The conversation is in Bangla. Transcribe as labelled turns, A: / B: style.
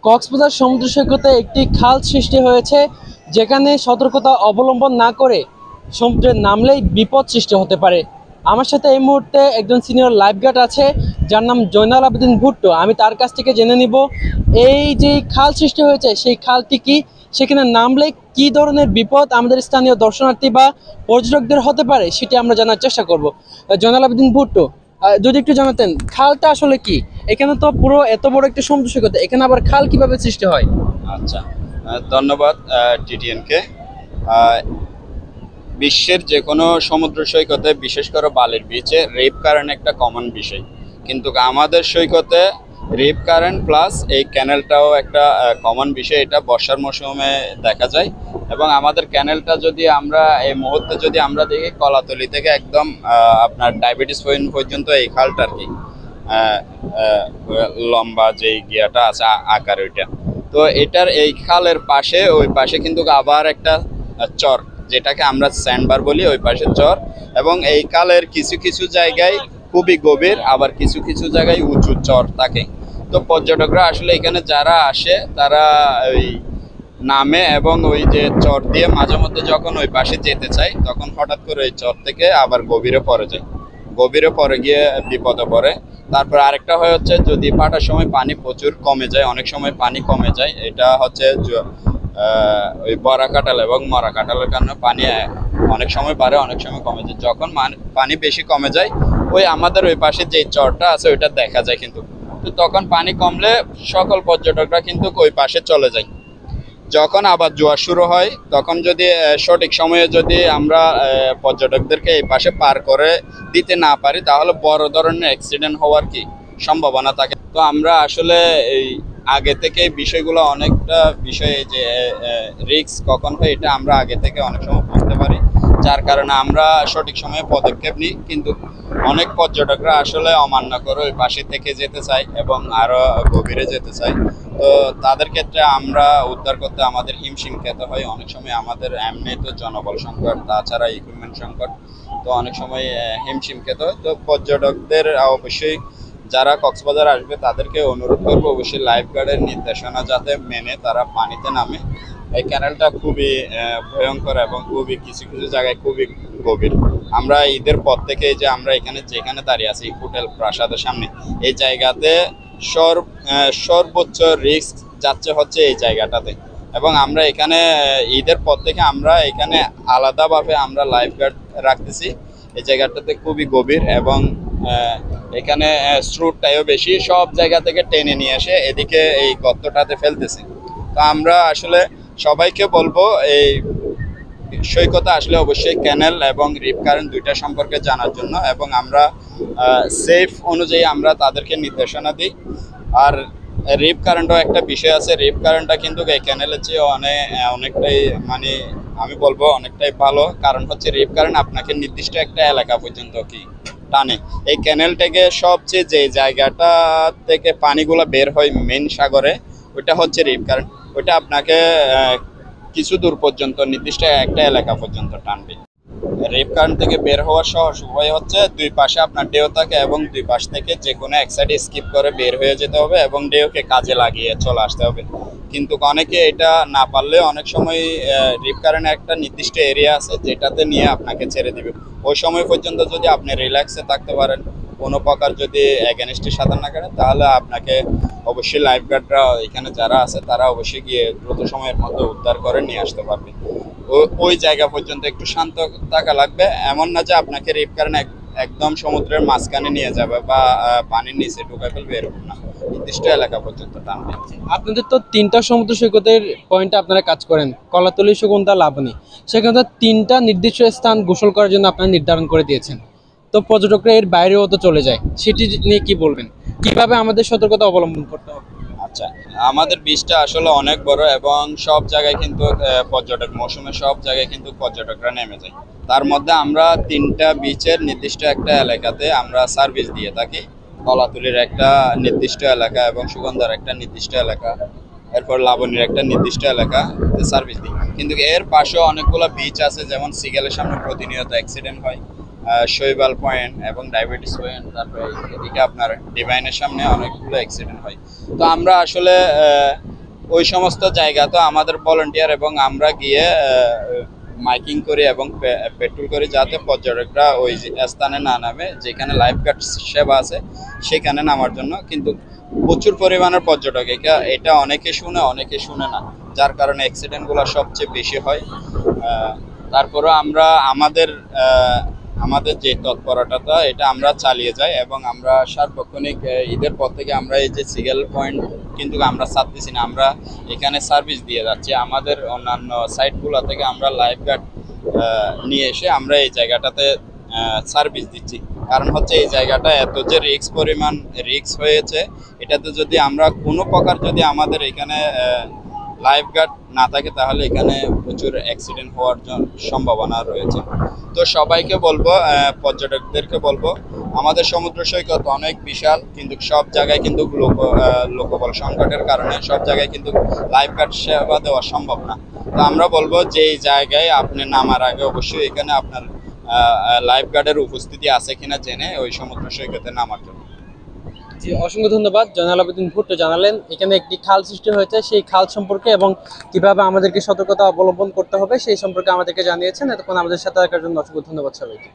A: কক্সবাজার সমুদ্র সৈকতে একটি খাল সৃষ্টি হয়েছে, যেখানে সতর্কতা অবলম্বন না করে সমুদ্রে নামলেই বিপদ সৃষ্টি হতে পারে। আমার সাথে এই মুহূর্তে একজন সিনিয়র লাইফগার্ড আছে, যার নাম জয়নাল আবেদিন ভুট্টো। আমি তার কাছ থেকে জেনে নিব এই যে খাল সৃষ্টি হয়েছে সেই খালটি কি, সেখানে নামলে কি ধরনের বিপদ আমাদের স্থানীয় দর্শনার্থী বা পর্যটকদের হতে পারে, সেটি আমরা জানার চেষ্টা করব। জয়নাল আবেদিন ভুট্টো, যদি একটু জানাতেন খালটা আসলে কি। এখানে তো পুরো এত বড় একটা সমুদ্র সৈকত, এখানে আবার খাল কিভাবে সৃষ্টি হয়?
B: আচ্ছা, ধন্যবাদ টিটিএন কে। বিশ্বের যে কোনো সমুদ্র সৈকতে, বিশেষ করে বালির বিচে, রেপ কারেন্ট একটা কমন বিষয়। কিন্তু আমাদের সৈকতে রেপ কারেন্ট প্লাস এই ক্যানেলটাও একটা কমন বিষয়। এটা বর্ষার মৌসুমে দেখা যায়। এবং আমাদের ক্যানেলটা যদি আমরা এই মুহূর্তে যদি আমরা দেখি, কলাতলি থেকে একদম আপনার ডায়াবেটিস পয়েন্ট পর্যন্ত এই খালটা আর কি লম্বা যে গিয়াটা আছে আকার ওইটা। তো এটার এই খালের পাশে, ওই পাশে কিন্তু আবার একটা চর, যেটাকে আমরা স্যান্ডবার বলি, ওই পাশে চর। এবং এই খালের কিছু কিছু জায়গায় খুবই গভীর, আবার কিছু কিছু জায়গায় উঁচু চর থাকে। তো পর্যটকরা আসলে এখানে যারা আসে তারা ওই নামে এবং ওই যে চর দিয়ে মাঝে মধ্যে যখন ওই পাশে যেতে চায়, তখন হঠাৎ করে ওই চর থেকে আবার গভীরে পড়ে যায়, গভীরে পড়ে গিয়ে বিপদে পড়ে। তারপর আরেকটা হচ্ছে, যদি পাটার সময় পানি প্রচুর কমে যায়, অনেক সময় পানি কমে যায়, এটা হচ্ছে ওই বড়া কাঁঠাল এবং মরা কাঁঠালের কারণে পানি অনেক সময় বাড়ে, অনেক সময় কমে যায়। যখন পানি বেশি কমে যায়, ওই আমাদের ওই পাশে যে চরটা আছে ওইটা দেখা যায়। কিন্তু তো তখন পানি কমলে সকল পর্যটকরা কিন্তু ওই পাশে চলে যায়। যখন আবার জোয়ার শুরু হয়, তখন যদি সঠিক সময়ে যদি আমরা পর্যটকদেরকে এই পাশে পার করে দিতে না পারি, তাহলে বড় ধরনের অ্যাক্সিডেন্ট হওয়ার কি সম্ভাবনা থাকে। তো আমরা আসলে এই আগে থেকে বিষয়গুলো, অনেকটা বিষয়ে যে রিস্ক কখন হয়, এটা আমরা আগে থেকে অনেক সময় বুঝতে পারি, যার কারণে আমরা সঠিক সময়ে পদক্ষেপ নিই। কিন্তু অনেক পর্যটকরা আসলে অমান্য করে ওই পাশে থেকে যেতে চায় এবং আরো গভীরে যেতে চায়। তো তাদের ক্ষেত্রে আমরা উদ্ধার করতে আমাদের হিমশিম খেতে হয়। অনেক সময় আমাদের এমনি তো জনবল সংকট, তাছাড়া ইকুইপমেন্ট সংকট, তো অনেক সময় হিমশিম খেতে হয়। তো পর্যটকদের অবশ্যই যারা কক্সবাজার আসবে তাদেরকে অনুরোধ করবো, অবশ্যই লাইফ গার্ডের নির্দেশনা যাতে মেনে তারা পানিতে নামে। এই ক্যানেলটা খুবই ভয়ঙ্কর এবং খুবই কিছু কিছু জায়গায় খুবই গভীর। আমরা ঈদের পর থেকে যে আমরা এখানে যেখানে দাঁড়িয়ে আছি, হোটেল প্রাসাদের সামনে, এই জায়গাতে সর্বোচ্চ রিস্ক যাচ্ছে হচ্ছে এই জায়গাটাতে। এবং আমরা এখানে ঈদের পর থেকে আমরা এখানে আলাদাভাবে আমরা লাইফ গার্ড রাখতেছি। এই জায়গাটাতে খুবই গভীর এবং এখানে স্রোতটাও বেশি, সব জায়গা থেকে টেনে নিয়ে এসে এদিকে এই গর্তটাতে ফেলতেছে। তো আমরা আসলে সবাইকে বলবো, এই সৈকতে আসলে অবশ্যই ক্যানেল এবং রিপ কারেন্ট দুইটা সম্পর্কে জানার জন্য, এবং আমরা সেফ অনুযায়ী আমরা তাদেরকে নির্দেশনা দিই। আর রিপ কারেন্টও একটা বিষয় আছে। রিপ কারেন্টটা কিন্তু এই ক্যানেলের চেয়ে অনেকটাই মানে আমি বলবো অনেকটাই ভালো। কারণ হচ্ছে রিপ কারেন্ট আপনাকে নির্দিষ্ট একটা এলাকা পর্যন্ত কি টানে। এই ক্যানেল থেকে সবচেয়ে যে জায়গাটা থেকে পানিগুলো বের হয় মেন সাগরে, ওইটা হচ্ছে রিপ কারেন্ট। ওইটা আপনাকে কিছু দূর পর্যন্ত, নির্দিষ্ট একটা এলাকা পর্যন্ত টানবে। রিপ কারেন্ট থেকে বের হওয়ার সহজ উপায় হচ্ছে, দুই পাশে আপনার ঢেউ থাকে এবং দুই পাশ থেকে যে কোনো এক সাইডে স্কিপ করে বের হয়ে যেতে হবে এবং ঢেউকে কাজে লাগিয়ে চলে আসতে হবে। কিন্তু অনেকে এটা না পারলে অনেক সময় রিপ কারেন্টের একটা নির্দিষ্ট এরিয়া আছে যেটাতে নিয়ে আপনাকে ছেড়ে দিবে। ওই সময় পর্যন্ত যদি আপনি রিল্যাক্সে থাকতে পারেন, কোনো প্রকার যদি এগেনস্টে সাঁতার না কাটেন, তাহলে আপনাকে অবশ্যই লাইফ গার্ডরা এখানে যারা আছে তারা অবশ্যই গিয়ে দ্রুত সময়ের মধ্যে উদ্ধার করে নিয়ে আসতে পারবে। ওই জায়গা পর্যন্ত একটু শান্ত থাকা লাগবে। এমন না যে আপনাকে রিপ কারেন্ট একদম সমুদ্রের মাঝখানে নিয়ে যাবে বা পানির নিচে ঢুকাই ফেলবে, এরকম না, নির্দিষ্ট এলাকা পর্যন্ত টানবে।
A: আপনাদের তো তিনটা সমুদ্র সৈকতের পয়েন্টে আপনারা কাজ করেন, কলাতলি, সুগন্ধা, লাবণী। সেখানে তিনটা নির্দিষ্ট স্থান গোসল করার জন্য আপনারা নির্ধারণ করে দিয়েছেন। তো পর্যটকরা এর বাইরেও তো চলে যায়, সেটি নিয়ে কি বলবেন? কিভাবে আমাদের সতর্কতা অবলম্বন করতে হবে?
B: আচ্ছা, আমাদের বীজটা আসলে অনেক বড় এবং সব জায়গায় কিন্তু পর্যটক মৌসুমে সব জায়গায় কিন্তু পর্যটকরা নেমে যায়। তার মধ্যে আমরা তিনটা বিচের নির্দিষ্ট একটা এলাকাতে আমরা সার্ভিস দিয়ে থাকি। কলাতুলির একটা নির্দিষ্ট এলাকা এবং সুগন্ধার একটা নির্দিষ্ট এলাকা, এরপর লাবণীর একটা নির্দিষ্ট এলাকা সার্ভিস দিই। কিন্তু এর পাশেও অনেকগুলো বিচ আছে, যেমন সিগেলের সামনে প্রতিনিয়ত অ্যাক্সিডেন্ট হয়, শৈবাল পয়েন্ট এবং ডায়াবেটিস পয়েন্ট, তারপরে এদিকে আপনার ডিভাইনের সামনে অনেকগুলো অ্যাক্সিডেন্ট হয়। তো আমরা আসলে ওই সমস্ত জায়গা তো আমাদের ভলান্টিয়ার এবং আমরা গিয়ে মাইকিং করি এবং পেট্রোল করি, যাতে পর্যটকরা ওই স্থানে না নামে যেখানে লাইফ গার্ড সেবা আছে সেখানে নামার জন্য। কিন্তু প্রচুর পরিমাণের পর্যটক, এটা অনেকে শুনে না, যার কারণে অ্যাক্সিডেন্টগুলো সবচেয়ে বেশি হয়। তারপরে আমরা আমাদের যে তৎপরতা এটা আমরা চালিয়ে যাই, এবং আমরা সার্বক্ষণিক ঈদের পর থেকে আমরা এই যে সিগেল পয়েন্ট কিন্তু আমরা ছাড়তেছি না, আমরা এখানে সার্ভিস দিয়ে যাচ্ছি। আমাদের অন্যান্য সাইটগুলো থেকে আমরা লাইফ গার্ড নিয়ে এসে আমরা এই জায়গাটাতে সার্ভিস দিচ্ছি। কারণ হচ্ছে এই জায়গাটা এত যে রিস্ক হয়েছে, এটাতে যদি আমরা কোনো প্রকার যদি আমাদের এখানে লাইফ গার্ড না থাকে তাহলে এখানে প্রচুর অ্যাক্সিডেন্ট হওয়ার সম্ভাবনা রয়েছে। তো সবাইকে বলবো, পর্যটকদেরকে বলবো, আমাদের সমুদ্র সৈকত অনেক বিশাল, কিন্তু সব জায়গায় কিন্তু লোকবল সংকটের কারণে সব জায়গায় কিন্তু লাইফ গার্ড সেবা দেওয়া সম্ভব না। তো আমরা বলবো যে এই জায়গায় আপনি নামার আগে অবশ্যই এখানে আপনার লাইফ গার্ডের উপস্থিতি আছে কিনা জেনে ওই সমুদ্র সৈকতে নামার জন্য।
A: জি, অসংখ্য ধন্যবাদ। জয়নাল আবেদিন ভুট্টো জানালেন এখানে একটি খাল সৃষ্টি হয়েছে, সেই খাল সম্পর্কে এবং কিভাবে আমাদেরকে সতর্কতা অবলম্বন করতে হবে সেই সম্পর্কে আমাদেরকে জানিয়েছেন। এতক্ষণ আমাদের সাথে থাকার জন্য অসংখ্য ধন্যবাদ সবাইকে।